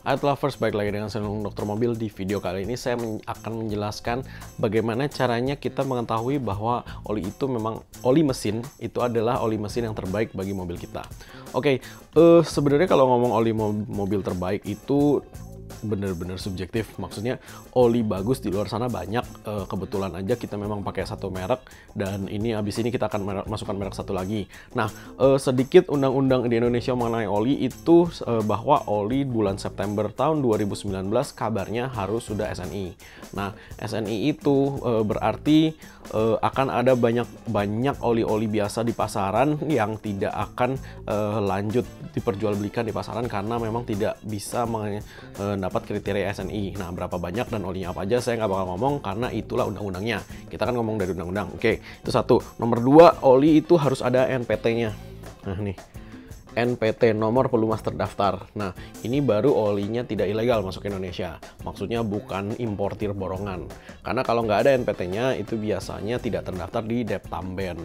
Hai lovers, balik lagi dengan saya Dokter Mobil. Di video kali ini saya akan menjelaskan bagaimana caranya kita mengetahui bahwa oli itu memang oli mesin itu adalah oli mesin yang terbaik bagi mobil kita. Oke, sebenarnya kalau ngomong oli mobil terbaik itu bener-bener subjektif. Maksudnya oli bagus di luar sana banyak, kebetulan aja kita memang pakai satu merek, dan ini habis ini kita akan masukkan merek satu lagi. Nah, sedikit undang-undang di Indonesia mengenai oli itu, bahwa oli bulan September tahun 2019 kabarnya harus sudah SNI. Nah, SNI itu berarti akan ada banyak oli-oli biasa di pasaran yang tidak akan lanjut diperjualbelikan di pasaran karena memang tidak bisa dapat kriteria SNI. Nah, berapa banyak dan olinya apa aja saya nggak bakal ngomong karena itulah undang-undangnya. Kita kan ngomong dari undang-undang. Oke, itu satu. Nomor dua, oli itu harus ada NPT-nya. Nah, nih. NPT, nomor pelumas terdaftar. Nah, ini baru olinya tidak ilegal masuk ke Indonesia. Maksudnya bukan importir borongan. Karena kalau nggak ada NPT-nya, itu biasanya tidak terdaftar di Deptamben.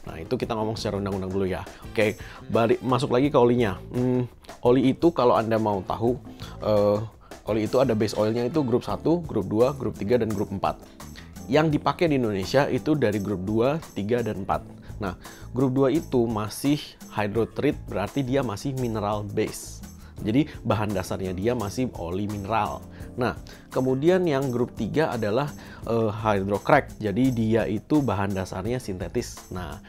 Nah, itu kita ngomong secara undang-undang dulu ya. Oke, masuk lagi ke olinya. Oli itu kalau Anda mau tahu, oli itu ada base oilnya itu grup 1, grup 2, grup 3, dan grup 4. Yang dipakai di Indonesia itu dari grup 2, 3, dan 4. Nah, grup 2 itu masih hydrotreat, berarti dia masih mineral base. Jadi bahan dasarnya dia masih oli mineral. Nah, kemudian yang grup 3 adalah hydrocrack. Jadi dia itu bahan dasarnya sintetis. Nah,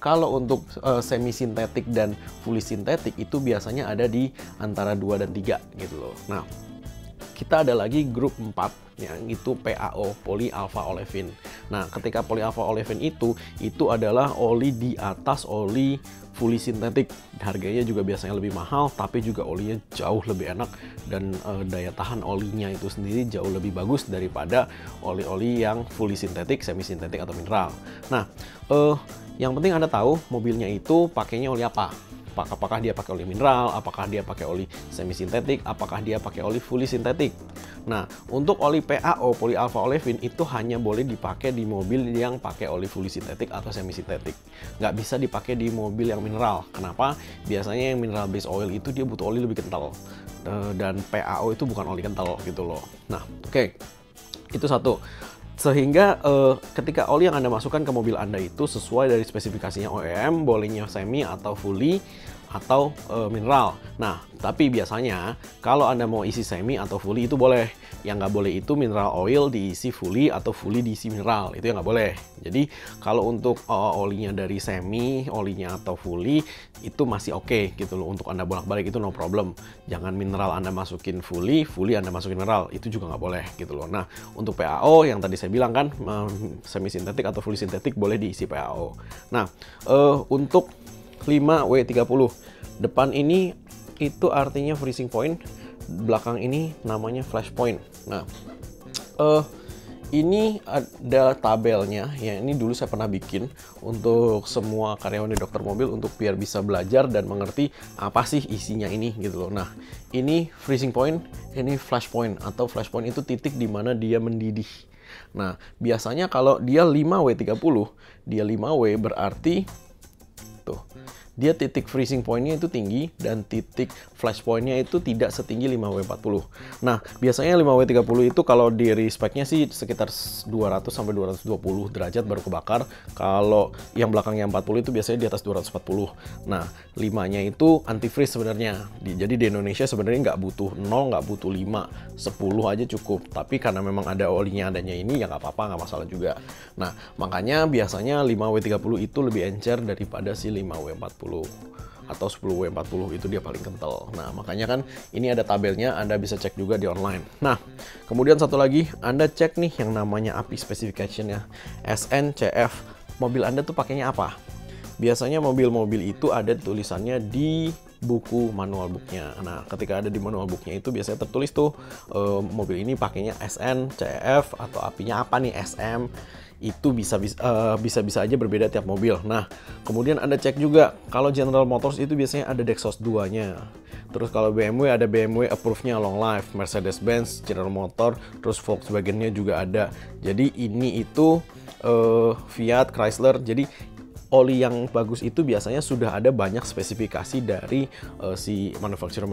kalau untuk semi sintetik dan fully sintetik itu biasanya ada di antara 2 dan 3 gitu loh. Nah, kita ada lagi grup 4 yang itu PAO, polyalpha olefin. Nah, ketika polyalpha olefin itu adalah oli di atas oli fully sintetik. Harganya juga biasanya lebih mahal, tapi juga olinya jauh lebih enak dan daya tahan olinya itu sendiri jauh lebih bagus daripada oli-oli yang fully sintetik, semi sintetik atau mineral. Nah, yang penting Anda tahu mobilnya itu pakainya oli apa. Apakah dia pakai oli mineral, apakah dia pakai oli semi sintetik, apakah dia pakai oli fully sintetik. Nah, untuk oli PAO, polyalpha olefin, itu hanya boleh dipakai di mobil yang pakai oli fully sintetik atau semi sintetik. Nggak bisa dipakai di mobil yang mineral. Kenapa? Biasanya yang mineral base oil itu dia butuh oli lebih kental. Dan PAO itu bukan oli kental gitu loh. Nah, oke. Itu satu. Sehingga ketika oli yang Anda masukkan ke mobil Anda itu sesuai dari spesifikasinya OEM, bolehnya semi atau fully atau mineral. Nah, tapi biasanya kalau Anda mau isi semi atau fully itu boleh. Yang nggak boleh itu mineral oil diisi fully atau fully diisi mineral. Itu yang nggak boleh. Jadi kalau untuk olinya dari semi, olinya atau fully itu masih oke gitu loh. Untuk Anda bolak-balik itu no problem. Jangan mineral Anda masukin fully, fully Anda masukin mineral. Itu juga nggak boleh gitu loh. Nah, untuk PAO yang tadi saya bilang kan, semi sintetik atau fully sintetik boleh diisi PAO. Nah, untuk 5W30 depan ini itu artinya freezing point, belakang ini namanya flash point. Nah, ini ada tabelnya ya. Ini dulu saya pernah bikin untuk semua karyawan di Dokter Mobil untuk biar bisa belajar dan mengerti apa sih isinya ini gitu loh. Nah, ini freezing point, ini flash point. Atau flash point itu titik di mana dia mendidih. Nah, biasanya kalau dia 5W30, dia 5W berarti tuh, dia titik freezing point-nya itu tinggi dan titik flash point-nya itu tidak setinggi 5W40. Nah, biasanya 5W30 itu kalau di respect-nya sih sekitar 200 sampai 220 derajat baru kebakar. Kalau yang belakangnya 40 itu biasanya di atas 240. Nah, 5-nya itu anti-freeze sebenarnya. Jadi di Indonesia sebenarnya nggak butuh 0, nggak butuh 5, 10 aja cukup. Tapi karena memang ada olinya adanya ini ya nggak apa-apa, nggak masalah juga. Nah, makanya biasanya 5W30 itu lebih encer daripada si 5W40. Atau 10W40 itu dia paling kental. Nah, makanya kan ini ada tabelnya, Anda bisa cek juga di online. Nah, kemudian satu lagi, Anda cek nih yang namanya API specification-nya, SNCF. Mobil Anda tuh pakainya apa? Biasanya mobil-mobil itu ada tulisannya di buku manual booknya. Nah, ketika ada di manual booknya itu biasanya tertulis tuh mobil ini pakainya SNCF atau API-nya apa nih, SM. Itu bisa aja berbeda tiap mobil. Nah, kemudian Anda cek juga kalau General Motors itu biasanya ada Dexos 2-nya. Terus kalau BMW ada BMW approve-nya long life, Mercedes-Benz, General Motors, terus Volkswagen-nya juga ada. Jadi ini itu Fiat, Chrysler. Jadi oli yang bagus itu biasanya sudah ada banyak spesifikasi dari si manufacturer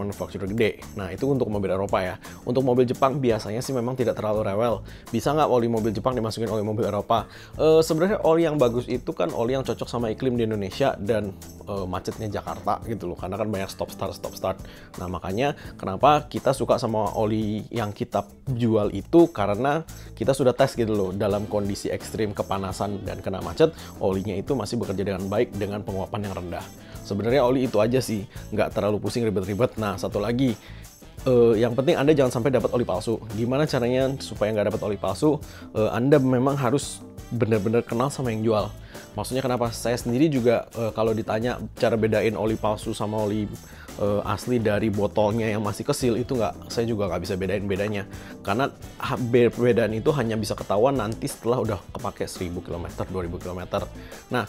gede. Nah, itu untuk mobil Eropa ya. Untuk mobil Jepang biasanya sih memang tidak terlalu rewel. Bisa nggak oli mobil Jepang dimasukin oli mobil Eropa? Sebenarnya oli yang bagus itu kan oli yang cocok sama iklim di Indonesia dan macetnya Jakarta gitu loh. Karena kan banyak stop start. Nah, makanya kenapa kita suka sama oli yang kita jual itu, karena kita sudah tes gitu loh. Dalam kondisi ekstrim kepanasan dan kena macet, olinya itu masih bekerja dengan baik dengan penguapan yang rendah. Sebenarnya oli itu aja sih, nggak terlalu pusing ribet-ribet. Nah, satu lagi, yang penting Anda jangan sampai dapat oli palsu. Gimana caranya supaya nggak dapat oli palsu? Anda memang harus benar-benar kenal sama yang jual. Maksudnya kenapa? Saya sendiri juga kalau ditanya cara bedain oli palsu sama oli asli dari botolnya yang masih kecil, itu saya juga nggak bisa bedain bedanya. Karena perbedaan itu hanya bisa ketahuan nanti setelah udah kepake 1000 km, 2000 km. Nah,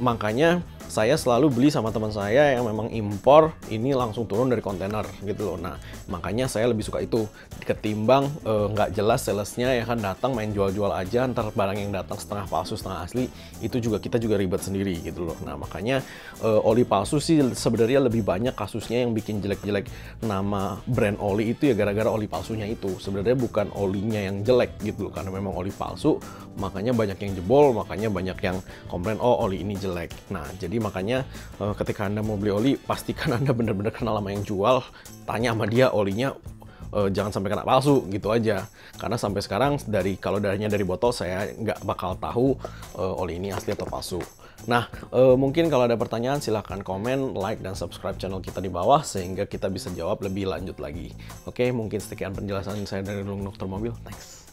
makanya saya selalu beli sama teman saya yang memang impor, ini langsung turun dari kontainer gitu loh. Nah, makanya saya lebih suka itu ketimbang nggak jelas salesnya ya kan, datang main jual-jual aja, ntar barang yang datang setengah palsu setengah asli, itu juga kita juga ribet sendiri gitu loh. Nah, makanya oli palsu sih sebenarnya lebih banyak kasusnya yang bikin jelek-jelek nama brand oli itu ya gara-gara oli palsunya itu. Sebenarnya bukan olinya yang jelek gitu loh, karena memang oli palsu makanya banyak yang jebol, makanya banyak yang komplain, oh oli ini jelek. Nah, jadi makanya ketika Anda mau beli oli, pastikan Anda benar-benar kenal sama yang jual, tanya sama dia olinya jangan sampai kena palsu gitu aja. Karena sampai sekarang kalau darinya dari botol, saya nggak bakal tahu oli ini asli atau palsu. Nah, mungkin kalau ada pertanyaan silahkan komen, like, dan subscribe channel kita di bawah sehingga kita bisa jawab lebih lanjut lagi. Oke, mungkin sekian penjelasan saya dari Lung Dokter Mobil. Thanks.